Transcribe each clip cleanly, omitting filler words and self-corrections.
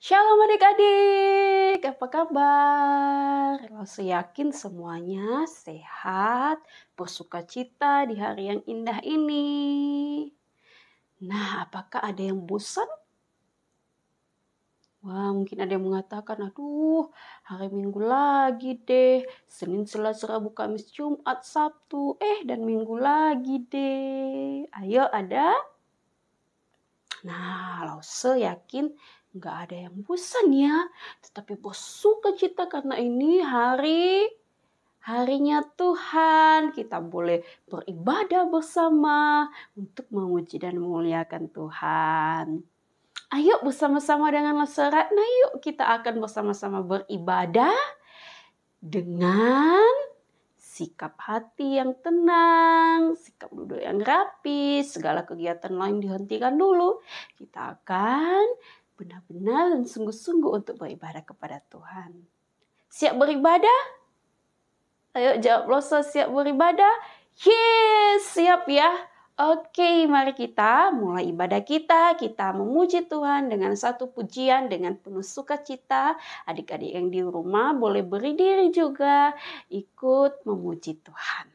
Shalom adik-adik, apa kabar? Saya yakin semuanya sehat, bersukacita di hari yang indah ini. Nah, apakah ada yang bosan? Wah, mungkin ada yang mengatakan, aduh, hari Minggu lagi deh. Senin, Selasa, Rabu, Kamis, Jumat, Sabtu, dan Minggu lagi deh. Ayo, ada? Nah, Lause yakin nggak ada yang bosan ya, tetapi bersukacita karena ini harinya Tuhan. Kita boleh beribadah bersama untuk memuji dan memuliakan Tuhan. Ayo bersama-sama dengan Lause Ratna, yuk kita akan bersama-sama beribadah dengan sikap hati yang tenang, sikap duduk yang rapi, segala kegiatan lain dihentikan dulu. Kita akan benar-benar dan sungguh-sungguh untuk beribadah kepada Tuhan. Siap beribadah? Ayo jawab Lose, siap beribadah? Yes, siap ya. Oke, mari kita mulai ibadah kita. Kita memuji Tuhan dengan satu pujian dengan penuh sukacita. Adik-adik yang di rumah boleh berdiri juga ikut memuji Tuhan.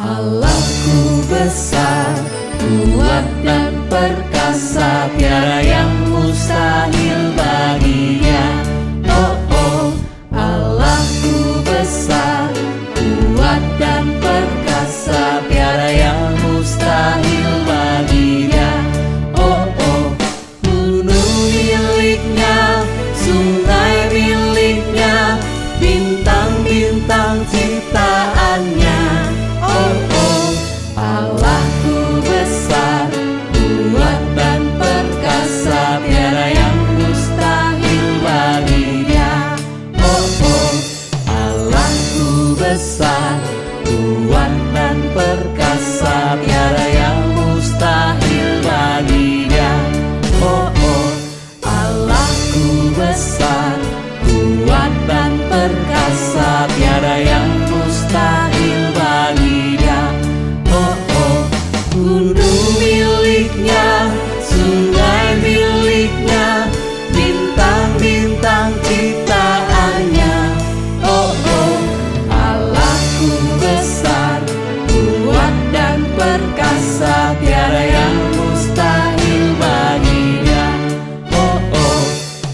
Allahku besar, kuat dan perkasa, tiada yang mustahil baginya. Oh oh, Allahku besar, kuat dan perkasa, tiada yang mustahil baginya. Oh oh, gunung miliknya, sungai miliknya, bintang-bintang ciptaannya. Oh oh, Allahku besar, kuat dan perkasa, tiada yang mustahil baginya. Oh oh, Allahku besar, kuat dan perkasa, tiada yang mustahil baginya. Oh oh, Allahku besar, kuat dan perkasa, tiada yang mustahil baginya. Oh oh, gunung miliknya, sungai miliknya, bintang-bintang ciptaannya. Oh oh, Allahku besar, kuat dan perkasa, tiada yang mustahil baginya. Oh oh,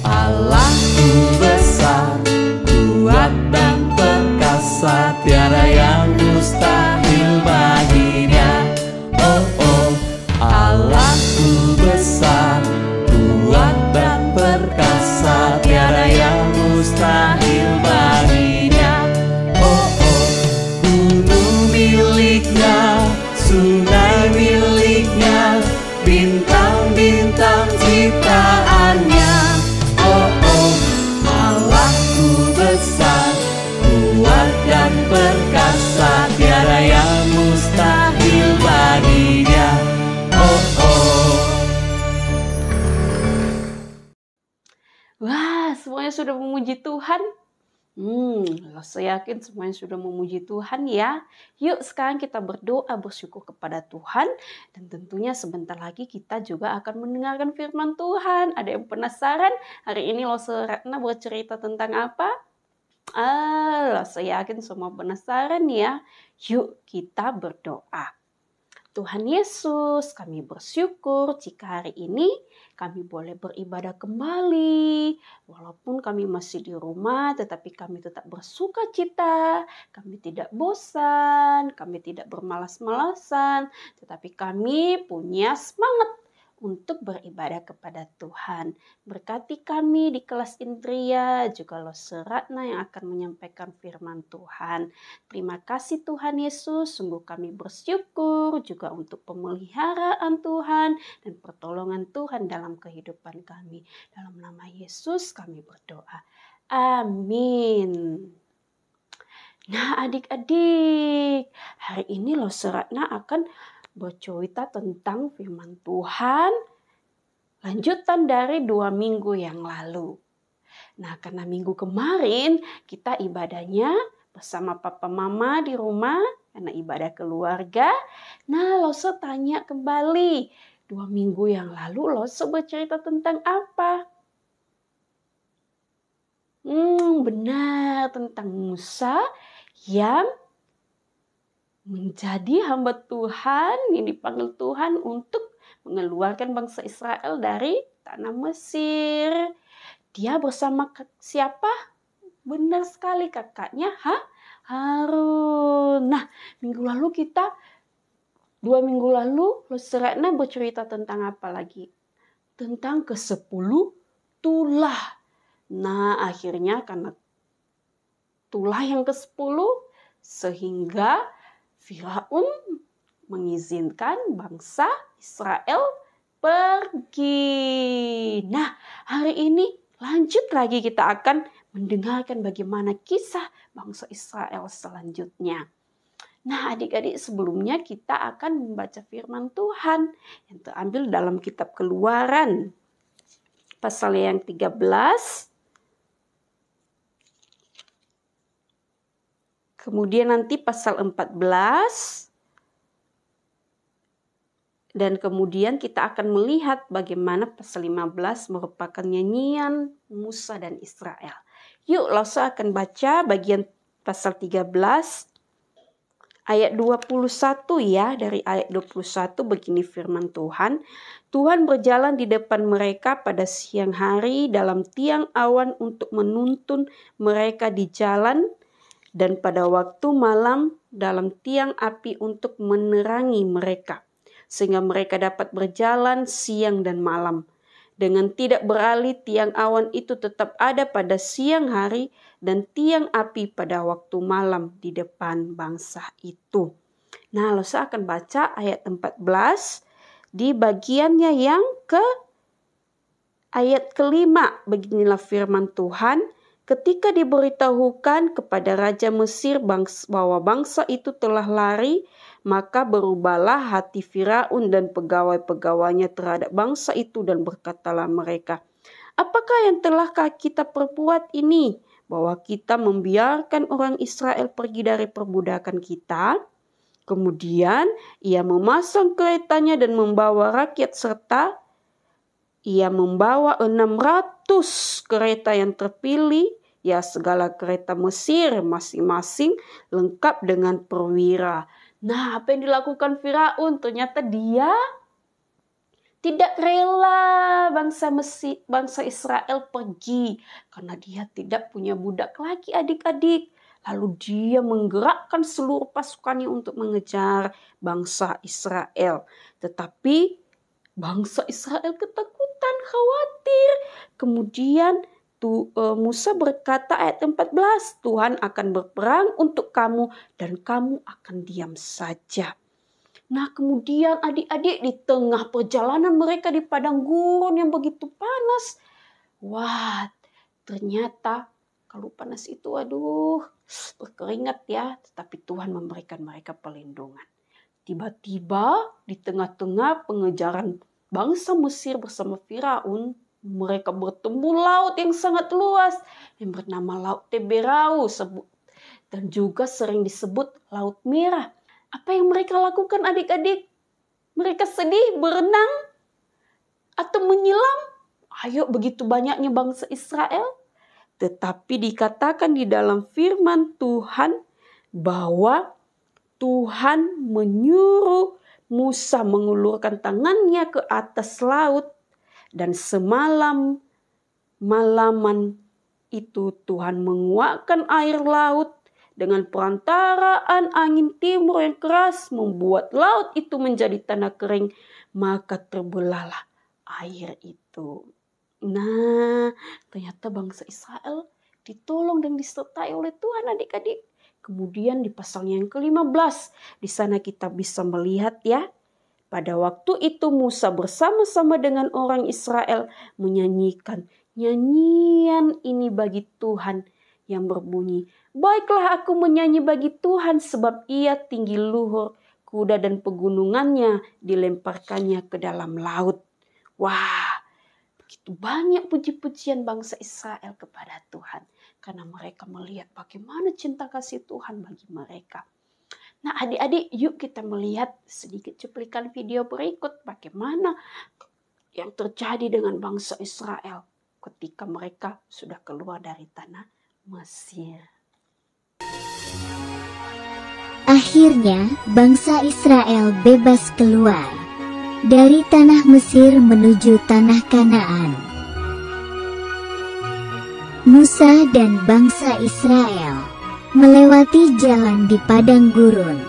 Allahku besar, kuat dan perkasa, tiada yang mustahil baginya. Oh oh, Allahku besar, kuat dan perkasa, tiada yang mustahil baginya. Oh oh, gunung miliknya, sungai miliknya, bintang-bintang ciptaannya. Oh oh, Allahku besar, kuat dan perkasa, tiada yang mustahil baginya. Oh oh. Wah, semuanya sudah memuji Tuhan. Saya yakin semuanya sudah memuji Tuhan ya. Yuk sekarang kita berdoa bersyukur kepada Tuhan. Dan tentunya sebentar lagi kita juga akan mendengarkan firman Tuhan. Ada yang penasaran? Hari ini Lause Ratna bercerita tentang apa? Saya yakin semua penasaran ya. Yuk kita berdoa. Tuhan Yesus, kami bersyukur jika hari ini kami boleh beribadah kembali. Walaupun kami masih di rumah, tetapi kami tetap bersukacita. Kami tidak bosan, kami tidak bermalas-malasan, tetapi kami punya semangat untuk beribadah kepada Tuhan. Berkati kami di kelas Indria, juga Lause Ratna yang akan menyampaikan firman Tuhan. Terima kasih Tuhan Yesus, sungguh kami bersyukur juga untuk pemeliharaan Tuhan dan pertolongan Tuhan dalam kehidupan kami. Dalam nama Yesus kami berdoa. Amin. Nah adik-adik, hari ini Lause Ratna akan bercerita tentang firman Tuhan, lanjutan dari 2 minggu yang lalu. Nah, karena minggu kemarin kita ibadahnya bersama papa mama di rumah, karena ibadah keluarga. Nah, Lose tanya kembali, 2 minggu yang lalu Lose bercerita tentang apa? Benar, tentang Musa yang menjadi hamba Tuhan, yang dipanggil Tuhan untuk mengeluarkan bangsa Israel dari tanah Mesir. Dia bersama siapa? Benar sekali, kakaknya Harun. Nah, 2 minggu lalu Lose Ratna bercerita tentang apa lagi? Tentang ke-10 tulah. Nah, akhirnya karena tulah yang ke-10 sehingga Firaun mengizinkan bangsa Israel pergi. Nah, hari ini lanjut lagi kita akan mendengarkan bagaimana kisah bangsa Israel selanjutnya. Nah, adik-adik, sebelumnya kita akan membaca firman Tuhan yang terambil dalam kitab Keluaran pasal yang 13. Kemudian nanti pasal 14. Dan kemudian kita akan melihat bagaimana pasal 15 merupakan nyanyian Musa dan Israel. Yuk, Lose akan baca bagian pasal 13 ayat 21 ya. Dari ayat 21 begini firman Tuhan. Tuhan berjalan di depan mereka pada siang hari dalam tiang awan untuk menuntun mereka di jalan, dan pada waktu malam dalam tiang api untuk menerangi mereka, sehingga mereka dapat berjalan siang dan malam. Dengan tidak beralih, tiang awan itu tetap ada pada siang hari dan tiang api pada waktu malam di depan bangsa itu. Nah, Lose akan baca ayat 14 di bagiannya yang ayat ke-5. Beginilah firman Tuhan. Ketika diberitahukan kepada Raja Mesir bahwa bangsa itu telah lari, maka berubahlah hati Firaun dan pegawai-pegawainya terhadap bangsa itu, dan berkatalah mereka, apakah yang telah kita perbuat ini, bahwa kita membiarkan orang Israel pergi dari perbudakan kita? Kemudian ia memasang keretanya dan membawa rakyat, serta ia membawa 600 kereta yang terpilih, ya segala kereta Mesir masing-masing lengkap dengan perwira. Nah, apa yang dilakukan Firaun? Ternyata dia tidak rela bangsa Israel pergi karena dia tidak punya budak lagi, adik-adik. Lalu dia menggerakkan seluruh pasukannya untuk mengejar bangsa Israel. Tetapi bangsa Israel ketakutan, khawatir. Kemudian Musa berkata ayat 14, Tuhan akan berperang untuk kamu dan kamu akan diam saja. Nah, kemudian adik-adik, di tengah perjalanan mereka di padang gurun yang begitu panas, wah, ternyata kalau panas itu berkeringat ya, tetapi Tuhan memberikan mereka perlindungan. Tiba-tiba di tengah-tengah pengejaran bangsa Mesir bersama Firaun, mereka bertemu laut yang sangat luas yang bernama Laut Teberau dan juga sering disebut Laut Merah. Apa yang mereka lakukan, adik-adik? Mereka sedih, berenang, atau menyelam? Ayo, begitu banyaknya bangsa Israel. Tetapi dikatakan di dalam firman Tuhan bahwa Tuhan menyuruh Musa mengulurkan tangannya ke atas laut, dan malaman itu Tuhan menguakkan air laut dengan perantaraan angin timur yang keras, membuat laut itu menjadi tanah kering, maka terbelahlah air itu. Nah, ternyata bangsa Israel ditolong dan disertai oleh Tuhan, adik-adik. Kemudian di pasalnya yang ke-15, di sana kita bisa melihat ya, pada waktu itu Musa bersama-sama dengan orang Israel menyanyikan nyanyian ini bagi Tuhan yang berbunyi, baiklah aku menyanyi bagi Tuhan sebab ia tinggi luhur, kuda dan pegunungannya dilemparkannya ke dalam laut. Wah, Begitu banyak puji-pujian bangsa Israel kepada Tuhan. Karena mereka melihat bagaimana cinta kasih Tuhan bagi mereka. Nah adik-adik, yuk kita melihat sedikit cuplikan video berikut bagaimana yang terjadi dengan bangsa Israel ketika mereka sudah keluar dari tanah Mesir. Akhirnya, bangsa Israel bebas keluar dari tanah Mesir menuju tanah Kanaan. Musa dan bangsa Israel melewati jalan di padang gurun.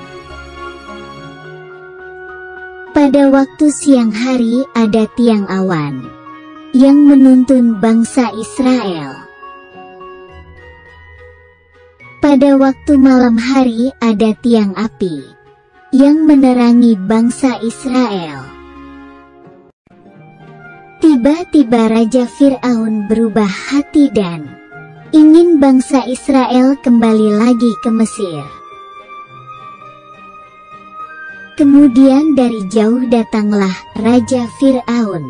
Pada waktu siang hari ada tiang awan yang menuntun bangsa Israel. Pada waktu malam hari ada tiang api yang menerangi bangsa Israel. Tiba-tiba Raja Fir'aun berubah hati dan ingin bangsa Israel kembali lagi ke Mesir. Kemudian dari jauh datanglah Raja Fir'aun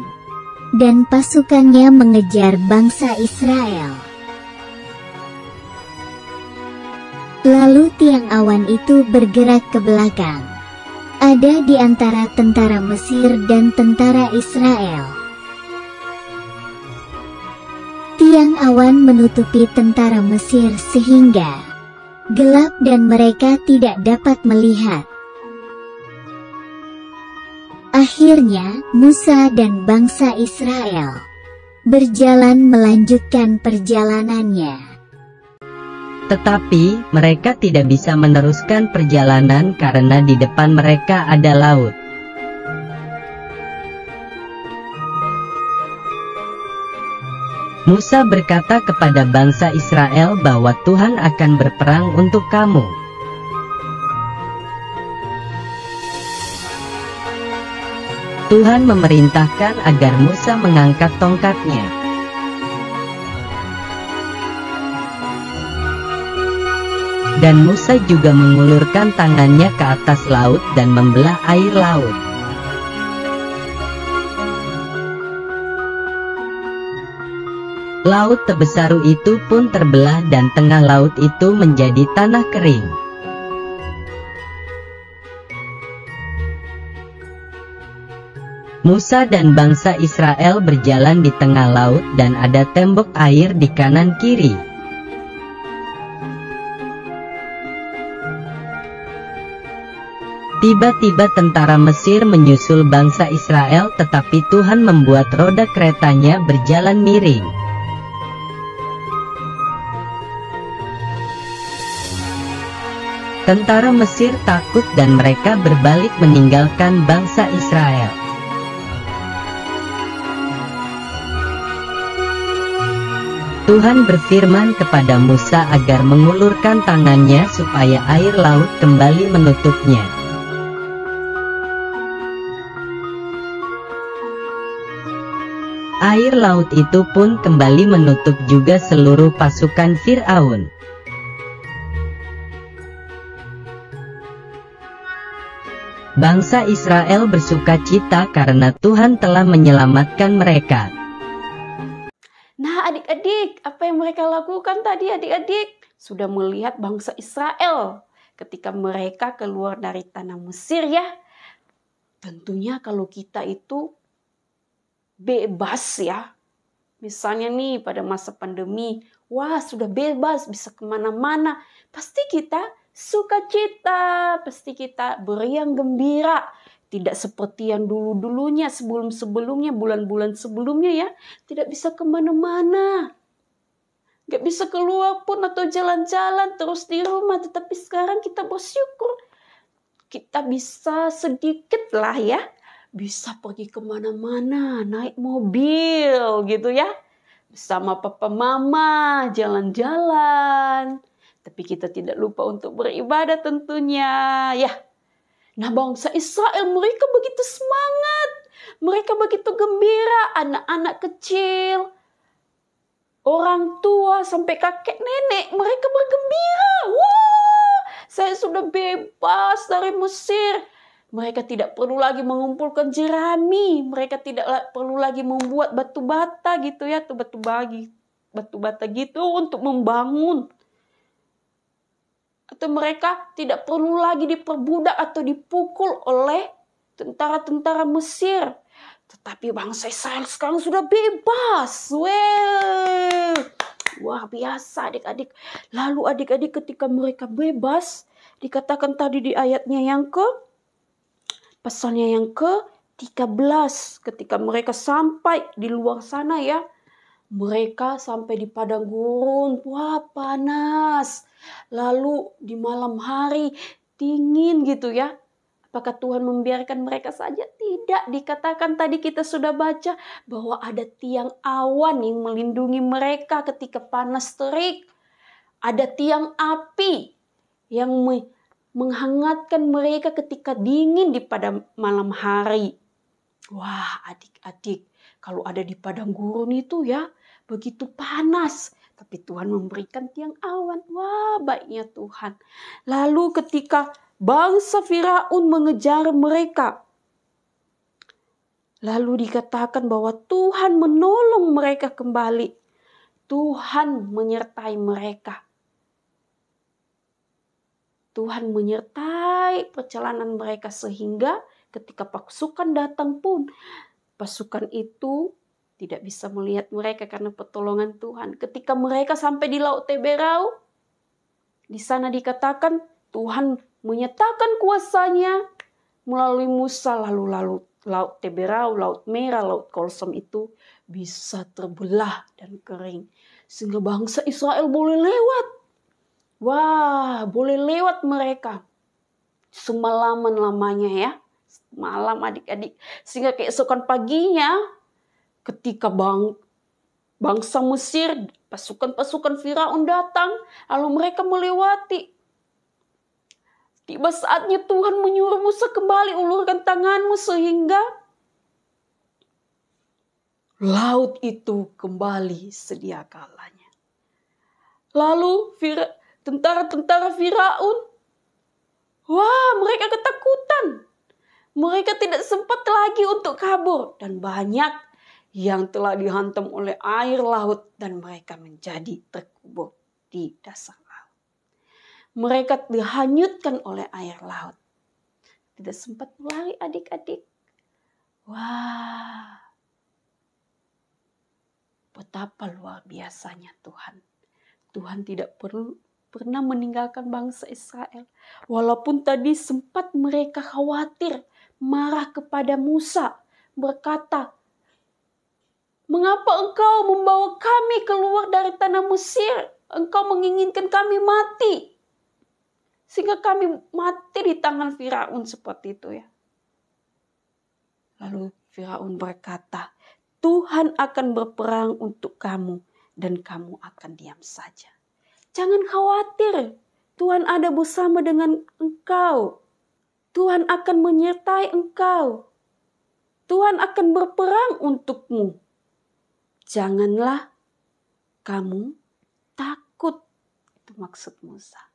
dan pasukannya mengejar bangsa Israel. Lalu tiang awan itu bergerak ke belakang. Ada di antara tentara Mesir dan tentara Israel. Tiang awan menutupi tentara Mesir sehingga gelap dan mereka tidak dapat melihat. Akhirnya, Musa dan bangsa Israel berjalan melanjutkan perjalanannya. Tetapi mereka tidak bisa meneruskan perjalanan karena di depan mereka ada laut. Musa berkata kepada bangsa Israel bahwa Tuhan akan berperang untuk kamu. Tuhan memerintahkan agar Musa mengangkat tongkatnya. Dan Musa juga mengulurkan tangannya ke atas laut dan membelah air laut. Laut Tebesaru itu pun terbelah dan tengah laut itu menjadi tanah kering. Musa dan bangsa Israel berjalan di tengah laut dan ada tembok air di kanan kiri. Tiba-tiba tentara Mesir menyusul bangsa Israel, tetapi Tuhan membuat roda keretanya berjalan miring. Tentara Mesir takut dan mereka berbalik meninggalkan bangsa Israel. Tuhan berfirman kepada Musa agar mengulurkan tangannya supaya air laut kembali menutupnya. Air laut itu pun kembali menutup juga seluruh pasukan Fir'aun. Bangsa Israel bersukacita karena Tuhan telah menyelamatkan mereka. Nah adik-adik, apa yang mereka lakukan tadi adik-adik? Sudah melihat bangsa Israel ketika mereka keluar dari tanah Mesir ya. Tentunya kalau kita itu bebas ya. Misalnya nih pada masa pandemi, wah sudah bebas bisa kemana-mana. Pasti kita sukacita, pasti kita beriang gembira. Tidak seperti yang dulu-dulunya, sebelum-sebelumnya, bulan-bulan sebelumnya ya. Tidak bisa kemana-mana. Gak bisa keluar pun atau jalan-jalan terus di rumah. Tetapi sekarang kita bersyukur. Kita bisa sedikit lah ya. Bisa pergi kemana-mana, naik mobil gitu ya. Bersama papa mama, jalan-jalan. Tapi kita tidak lupa untuk beribadah tentunya ya. Nah bangsa Israel mereka begitu semangat. Mereka begitu gembira, anak-anak kecil. Orang tua sampai kakek nenek mereka bergembira. Wah, saya sudah bebas dari Mesir. Mereka tidak perlu lagi mengumpulkan jerami. Mereka tidak perlu lagi membuat batu bata gitu ya. Batu bata gitu untuk membangun. Atau mereka tidak perlu lagi diperbudak atau dipukul oleh tentara-tentara Mesir. Tetapi bangsa Israel sekarang sudah bebas. Luar biasa adik-adik. Lalu adik-adik ketika mereka bebas, dikatakan tadi di ayatnya pasalnya yang ke-13, ketika mereka sampai di luar sana ya, mereka sampai di padang gurun, wah panas. Lalu di malam hari dingin gitu ya. Apakah Tuhan membiarkan mereka saja? Tidak, dikatakan tadi kita sudah baca bahwa ada tiang awan yang melindungi mereka ketika panas terik. Ada tiang api yang menghangatkan mereka ketika dingin di pada malam hari. Wah adik-adik, kalau ada di padang gurun itu ya begitu panas. Tapi Tuhan memberikan tiang awan. Wah baiknya Tuhan. Lalu ketika bangsa Firaun mengejar mereka, lalu dikatakan bahwa Tuhan menolong mereka kembali. Tuhan menyertai mereka. Tuhan menyertai perjalanan mereka sehingga ketika pasukan datang pun pasukan itu tidak bisa melihat mereka karena pertolongan Tuhan. Ketika mereka sampai di Laut Teberau, di sana dikatakan Tuhan menyatakan kuasanya melalui Musa, lalu Laut Teberau, Laut Merah, Laut Kolsom itu bisa terbelah dan kering. Sehingga bangsa Israel boleh lewat. Wah, boleh lewat mereka. Semalaman lamanya ya. Malam adik-adik. Sehingga keesokan paginya ketika bangsa Mesir, pasukan-pasukan Firaun datang, lalu mereka melewati. Tiba saatnya Tuhan menyuruh Musa kembali, ulurkan tanganmu sehingga laut itu kembali sedia kalanya. Lalu tentara-tentara Firaun, wah mereka ketakutan. Mereka tidak sempat lagi untuk kabur. Dan banyak yang telah dihantam oleh air laut dan mereka menjadi terkubur di dasar laut. Mereka dihanyutkan oleh air laut. Tidak sempat lari adik-adik. Wah, betapa luar biasanya Tuhan. Tuhan tidak pernah meninggalkan bangsa Israel. Walaupun tadi sempat mereka khawatir, marah kepada Musa, berkata, "Mengapa engkau membawa kami keluar dari tanah Mesir? Engkau menginginkan kami mati. Sehingga kami mati di tangan Firaun," seperti itu ya. Lalu Firaun berkata, "Tuhan akan berperang untuk kamu dan kamu akan diam saja. Jangan khawatir, Tuhan ada bersama dengan engkau. Tuhan akan menyertai engkau. Tuhan akan berperang untukmu. Janganlah kamu takut." Itu maksud Musa.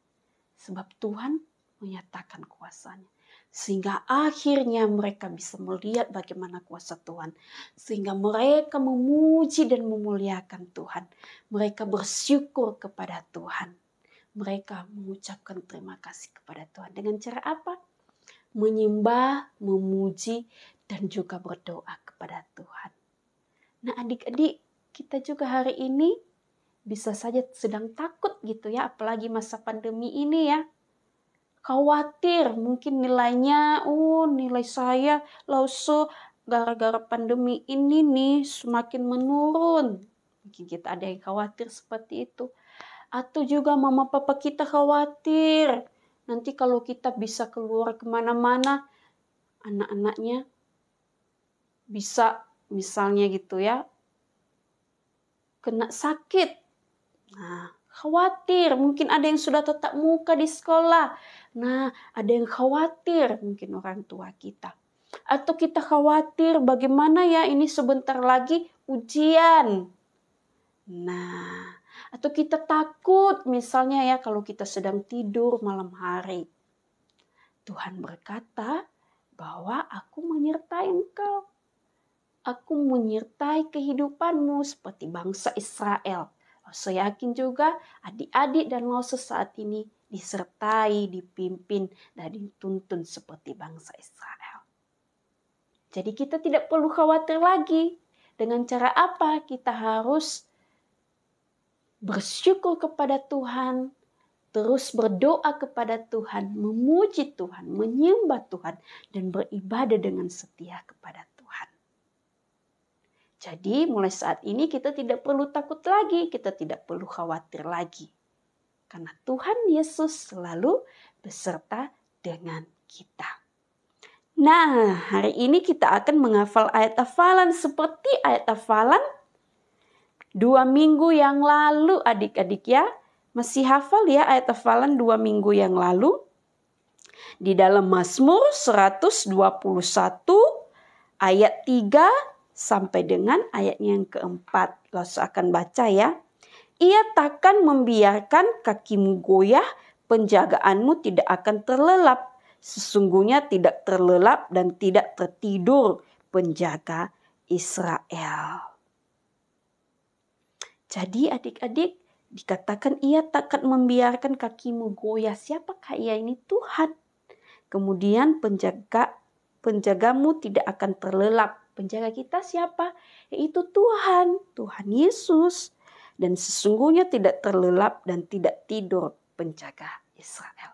Sebab Tuhan menyatakan kuasanya. Sehingga akhirnya mereka bisa melihat bagaimana kuasa Tuhan. Sehingga mereka memuji dan memuliakan Tuhan. Mereka bersyukur kepada Tuhan. Mereka mengucapkan terima kasih kepada Tuhan. Dengan cara apa? Menyembah, memuji, dan juga berdoa kepada Tuhan. Nah adik-adik, kita juga hari ini bisa saja sedang takut gitu ya. Apalagi masa pandemi ini ya. Khawatir mungkin nilainya, nilai saya lauso gara-gara pandemi ini nih semakin menurun. Mungkin kita ada yang khawatir seperti itu. Atau juga mama papa kita khawatir. Nanti kalau kita bisa keluar kemana-mana, anak-anaknya bisa misalnya gitu ya, kena sakit. Nah, khawatir. Mungkin ada yang sudah tatap muka di sekolah. Nah, ada yang khawatir mungkin orang tua kita. Atau kita khawatir bagaimana ya ini sebentar lagi ujian. Nah, atau kita takut misalnya ya kalau kita sedang tidur malam hari. Tuhan berkata bahwa aku menyertai engkau. Aku menyertai kehidupanmu seperti bangsa Israel. Saya yakin juga adik-adik dan Lause saat ini disertai, dipimpin, dan dituntun seperti bangsa Israel. Jadi kita tidak perlu khawatir lagi. Dengan cara apa kita harus bersyukur kepada Tuhan, terus berdoa kepada Tuhan, memuji Tuhan, menyembah Tuhan, dan beribadah dengan setia kepada Tuhan. Jadi mulai saat ini kita tidak perlu takut lagi, kita tidak perlu khawatir lagi. Karena Tuhan Yesus selalu beserta dengan kita. Nah, hari ini kita akan menghafal ayat hafalan seperti ayat hafalan 2 minggu yang lalu adik-adik ya. Masih hafal ya ayat hafalan 2 minggu yang lalu? Di dalam Mazmur 121 ayat 3 sampai dengan ayatnya yang keempat. Lause akan baca ya. Ia takkan membiarkan kakimu goyah, penjagaanmu tidak akan terlelap. Sesungguhnya tidak terlelap dan tidak tertidur penjaga Israel. Jadi adik-adik dikatakan ia takkan membiarkan kakimu goyah. Siapakah ia ini? Tuhan. Kemudian penjagamu tidak akan terlelap. Penjaga kita siapa? Yaitu Tuhan, Tuhan Yesus. Dan sesungguhnya tidak terlelap dan tidak tidur penjaga Israel.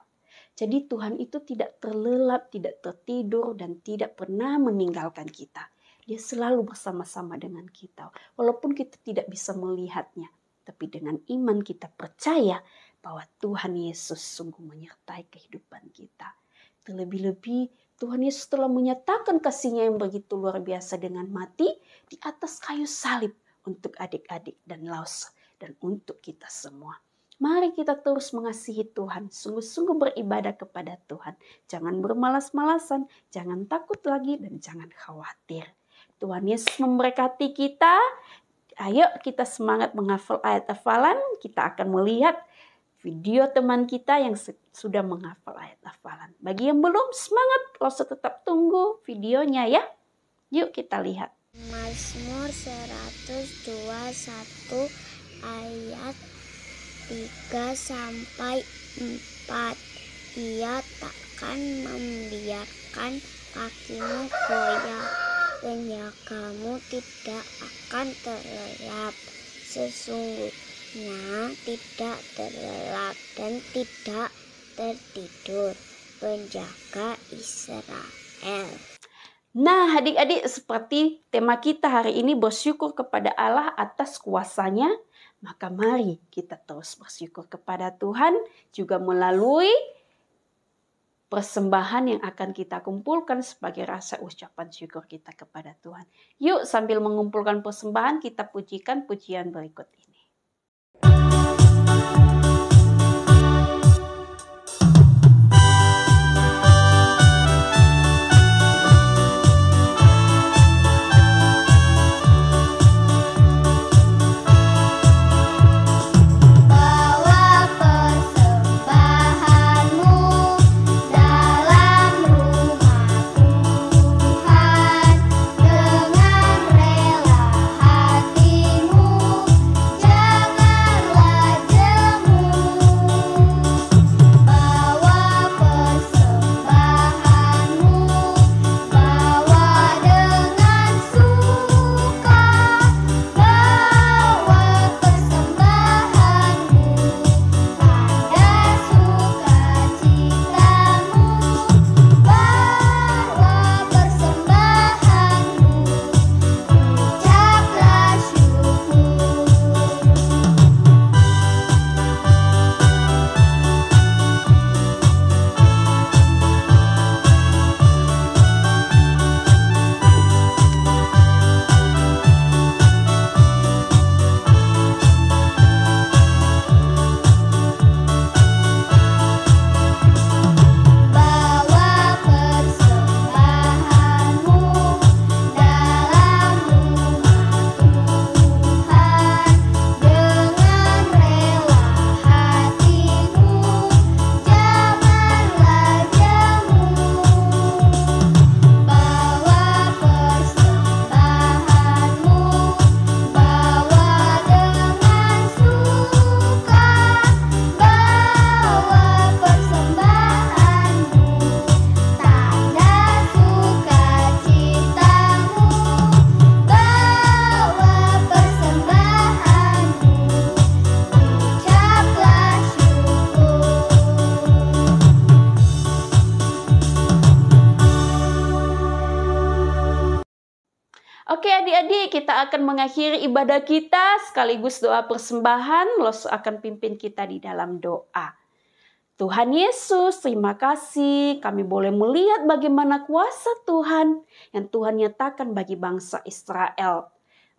Jadi Tuhan itu tidak terlelap, tidak tertidur, dan tidak pernah meninggalkan kita. Dia selalu bersama-sama dengan kita. Walaupun kita tidak bisa melihatnya. Tapi dengan iman kita percaya bahwa Tuhan Yesus sungguh menyertai kehidupan kita. Terlebih-lebih Tuhan Yesus telah menyatakan kasih-Nya yang begitu luar biasa dengan mati di atas kayu salib untuk adik-adik dan Lause dan untuk kita semua. Mari kita terus mengasihi Tuhan, sungguh-sungguh beribadah kepada Tuhan. Jangan bermalas-malasan, jangan takut lagi dan jangan khawatir. Tuhan Yesus memberkati kita. Ayo kita semangat menghafal ayat hafalan. Kita akan melihat video teman kita yang sudah menghafal ayat hafalan. Bagi yang belum, semangat, Lause tetap tunggu videonya ya. Yuk kita lihat. Mazmur 121 ayat 3 sampai 4. Ia takkan membiarkan kakimu goyah, penjagamu tidak akan terlelap. Sesungguhnya tidak terlelap dan tidak tertidur penjaga Israel. Nah adik-adik, seperti tema kita hari ini bersyukur kepada Allah atas kuasa-Nya, maka mari kita terus bersyukur kepada Tuhan juga melalui persembahan yang akan kita kumpulkan sebagai rasa ucapan syukur kita kepada Tuhan. Yuk sambil mengumpulkan persembahan kita pujikan pujian berikut ini. Dengan rela hatimu, janganlah Oke adik-adik, kita akan mengakhiri ibadah kita sekaligus doa persembahan. Los akan pimpin kita di dalam doa. Tuhan Yesus, terima kasih kami boleh melihat bagaimana kuasa Tuhan yang Tuhan nyatakan bagi bangsa Israel.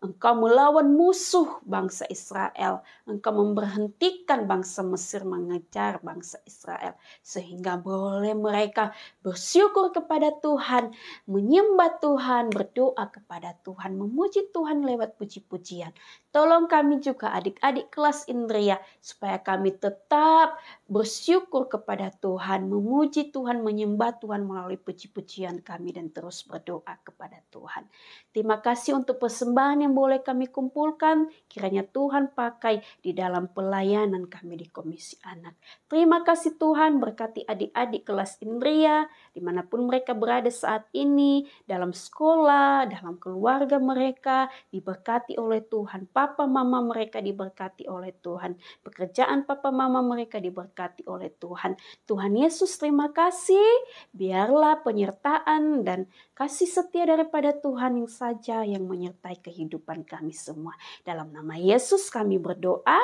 Engkau melawan musuh bangsa Israel. Engkau memberhentikan bangsa Mesir mengejar bangsa Israel. Sehingga boleh mereka bersyukur kepada Tuhan, menyembah Tuhan, berdoa kepada Tuhan, memuji Tuhan lewat puji-pujian. Tolong kami juga adik-adik kelas Indria supaya kami tetap bersyukur kepada Tuhan, memuji Tuhan, menyembah Tuhan melalui puji-pujian kami dan terus berdoa kepada Tuhan. Terima kasih untuk persembahan yang boleh kami kumpulkan. Kiranya Tuhan pakai di dalam pelayanan kami di Komisi Anak. Terima kasih Tuhan, berkati adik-adik kelas Indria dimanapun mereka berada saat ini, dalam sekolah, dalam keluarga mereka, diberkati oleh Tuhan. Papa mama mereka diberkati oleh Tuhan. Pekerjaan papa mama mereka diberkati oleh Tuhan. Tuhan Yesus, terima kasih. Biarlah penyertaan dan kasih setia daripada Tuhan yang saja yang menyertai kehidupan kami semua. Dalam nama Yesus kami berdoa.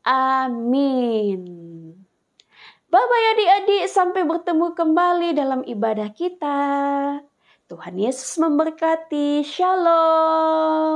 Amin. Bye-bye adik-adik, sampai bertemu kembali dalam ibadah kita. Tuhan Yesus memberkati. Shalom.